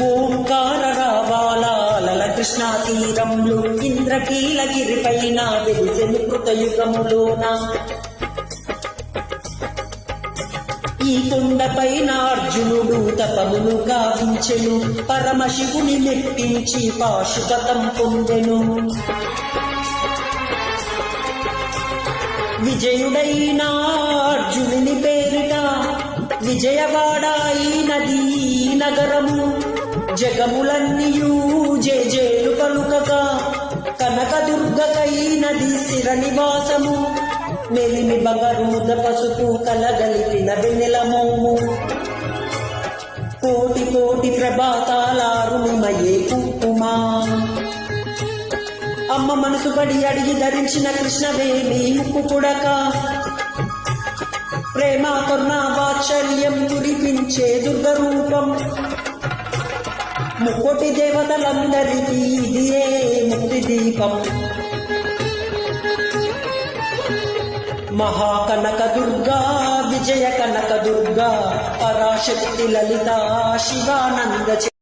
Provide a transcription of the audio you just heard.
ఓంకార రావాల కృష్ణా తీరంలో ఇంద్రకీలగిరి పైన వెలిసెను కృతయుగములోన ఈ కొండపైన అర్జునుడు తపమును గావించెను పరమశివుని మెప్పించి పాశుపతం పొందెను విజయుడైన అర్జునుని పేరిట విజయవాడాయినది నగరము జగములన్నీయూ జేజేలు పలుకగా కనకదుర్గకైనది స్థిర నివాసము మెలిమి బంగారుముద్ద పసుపు కలగలిపిన వెన్నెల మోము కోటి కోటి ప్రభాతాలారుమయే కుంకుమా అమ్మ మనసు పడి అడిగి ధరించిన కృష్ణవేణి ముక్కు పుడక ప్రేమ కరుణ వాత్సల్యం కురిపించే దుర్గరూపం ముక్కోటి దేవతలందరికీ ఇదియే ముక్తి దీపం మహాకనక దుర్గా విజయ కనక దుర్గా పరాశక్తి లలిత శివానంద